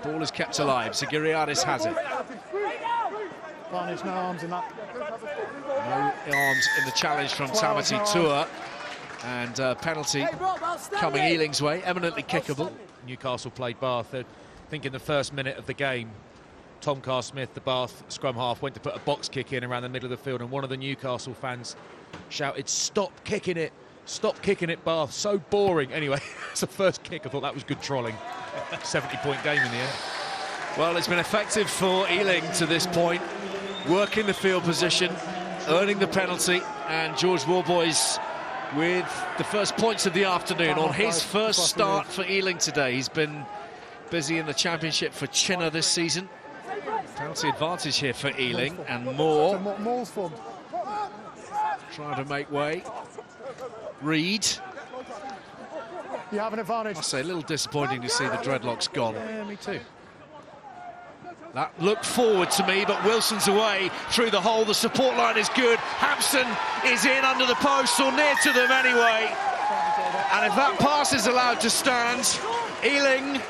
Ball is kept alive. Zagiriadis has it. Varnish, no arms in that. No arms in the challenge from Tamati Tour. And penalty coming Ealing's way, eminently kickable. Newcastle played Bath. I think in the first minute of the game, Tom Carr-Smith, the Bath scrum half, went to put a box kick in around the middle of the field, and one of the Newcastle fans shouted, "Stop kicking it! Stop kicking it, Bath! So boring." Anyway, it's the first kick. I thought that was good trolling. 70-point game in the end. Well, it's been effective for Ealing to this point, working the field position, earning the penalty, and George Warboys with the first points of the afternoon on his first start for Ealing today. He's been busy in the championship for Chinner this season. Penalty advantage here for Ealing, and Moore trying to make way. Reed. You have an advantage. I say, a little disappointing to see the dreadlocks gone. Yeah, me too. That looked forward to me, but Wilson's away through the hole. The support line is good. Hampson is in under the post, or near to them anyway. And if that pass is allowed to stand, Ealing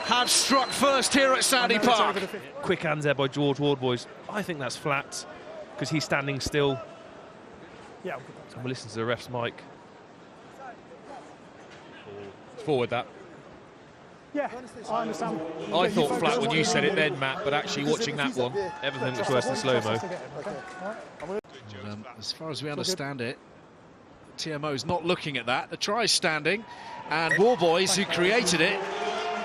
have struck first here at Sandy Park. Quick hands there by George Warboys. I think that's flat, because he's standing still. Yeah. And we'll listen to the ref's mic. Forward that. Yeah, I understand. I thought flat when you said it then, Matt, but actually watching that one, everything looks worse than slow-mo. As far as we understand it, TMO's not looking at that. The try's standing, and Warboys, who created it,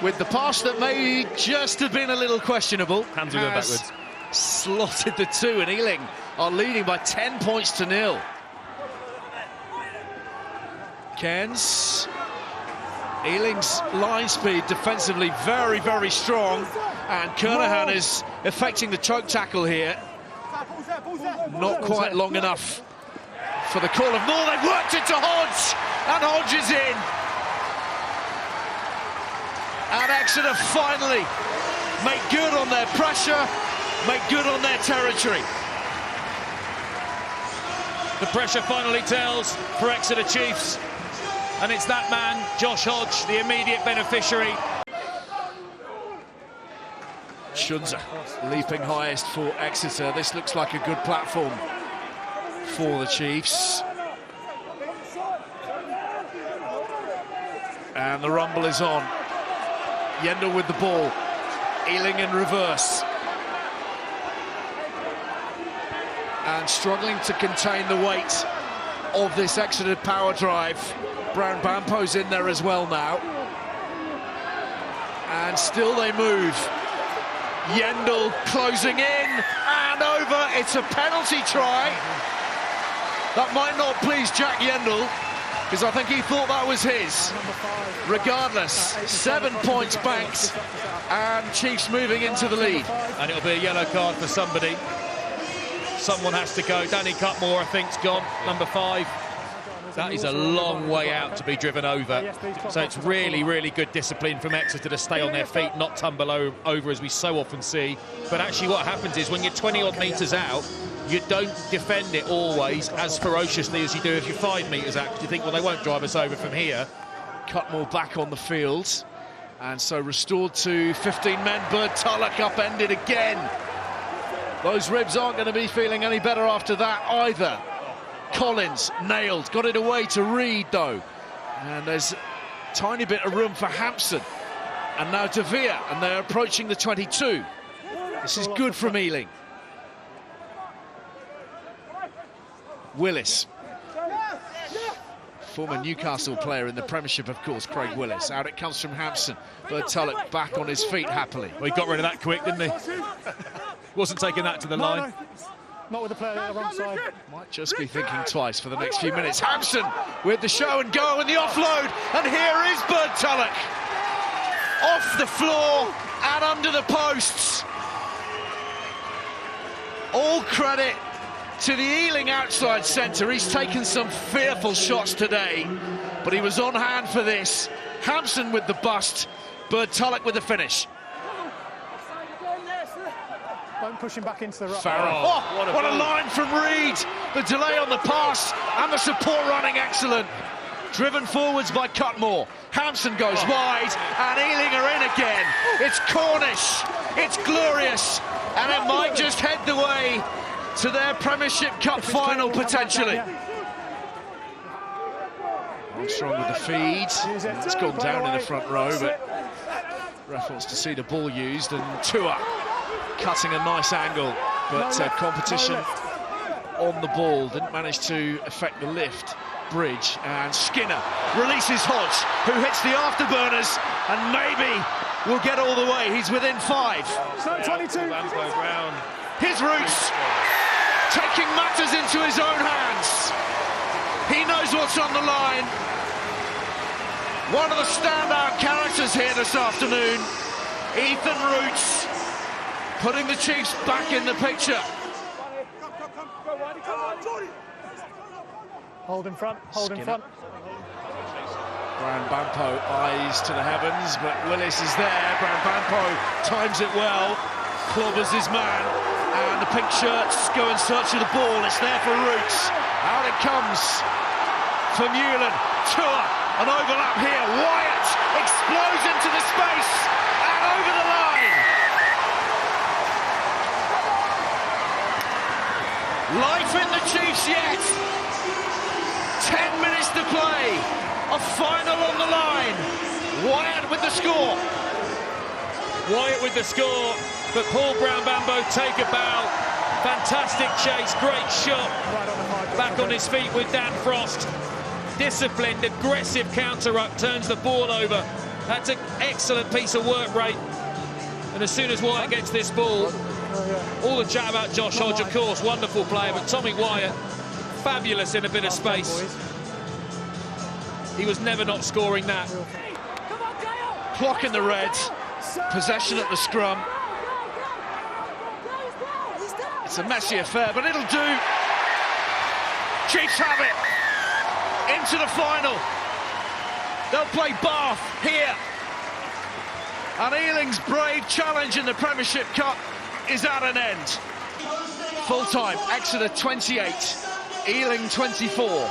with the pass that may just have been a little questionable, hands are going backwards, slotted the two, and Ealing are leading by 10 points to 0. Cairns. Ealing's line speed defensively very, very strong, and Kernahan is effecting the choke tackle here. Not quite long enough for the call of Moore. They've worked it to Hodge, and Hodge is in. And Exeter finally make good on their pressure, make good on their territory. The pressure finally tells for Exeter Chiefs. And it's that man, Josh Hodge, the immediate beneficiary. Shunza leaping highest for Exeter. This looks like a good platform for the Chiefs. And the rumble is on. Yendall with the ball. Ealing in reverse. And struggling to contain the weight of this Exeter power drive. Brown Bampo's in there as well now. And still they move. Yendall closing in and over. It's a penalty try. That might not please Jack Yendall, because I think he thought that was his. Regardless, 7 points banked, and Chiefs moving into the lead. And it'll be a yellow card for somebody. Someone has to go. Danny Cutmore, I think, is gone, number 5. That is a long way out to be driven over. So it's really, really good discipline from Exeter to stay on their feet, not tumble over as we so often see. But actually what happens is when you're 20-odd metres out, you don't defend it always as ferociously as you do if you're 5 metres out. You think, well, they won't drive us over from here. Cutmore back on the field. And so restored to 15 men. Bird Tulloch upended again. Those ribs aren't going to be feeling any better after that either. Collins nailed, got it away to Reed though, and there's a tiny bit of room for Hampson, and now De Vere, and they're approaching the 22. This is good from Ealing. Willis, former Newcastle player in the Premiership, of course, Craig Willis. Out it comes from Hampson. Bird Tulloch back on his feet happily. Well, he got rid of that quick, didn't he? Wasn't taking that to the line. No. Not with the player on the wrong side. Might just be thinking twice for the next few minutes. Hampson with the show and go and the offload. And here is Bird Tulloch. Off the floor and under the posts. All credit to the Ealing outside centre. He's taken some fearful shots today, but he was on hand for this. Hampson with the bust. Bird Tulloch with the finish. Don't push him back into the right. Farrell. Oh, what a line from Reed. The delay on the pass and the support running excellent. Driven forwards by Cutmore. Hampson goes wide and Ealing are in again. It's Cornish, it's glorious, and it might just head the way to their Premiership Cup final potentially. Armstrong with the feed, it's gone down in the front row, but ref wants to see the ball used, and Tua cutting a nice angle, but competition on the ball didn't manage to affect the lift. Bridge, and Skinner releases Hodge, who hits the afterburners and maybe will get all the way. He's within 5. 22. His roots taking matters into his own hands. He knows what's on the line. One of the standout characters here this afternoon, Ethan Roots, putting the Chiefs back in the picture. Hold in front, hold in front. Brian Bampo eyes to the heavens, but Willis is there. Brian Bampo times it well, clobbers his man, and the pink shirts go in search of the ball. It's there for Roots. Out it comes for Newland. Tua, an overlap here. Wyatt explodes into the space and over the line. Life in the Chiefs yet. 10 minutes to play, a final on the line. Wyatt with the score. Wyatt with the score, but Paul Brown-Bambo take a bow. Fantastic chase, great shot. Back on his feet with Dan Frost. Disciplined, aggressive counter-up, turns the ball over. That's an excellent piece of work rate. And as soon as Wyatt gets this ball, all the chat about Josh Hodge, of course, wonderful player, but Tommy Wyatt, fabulous in a bit of space. He was never not scoring that. Clock in the Reds, possession at the scrum. It's a messy affair, but it'll do. Chiefs have it. Into the final. They'll play Bath here. And Ealing's brave challenge in the Premiership Cup is at an end. Full time, Exeter 28. Ealing 24.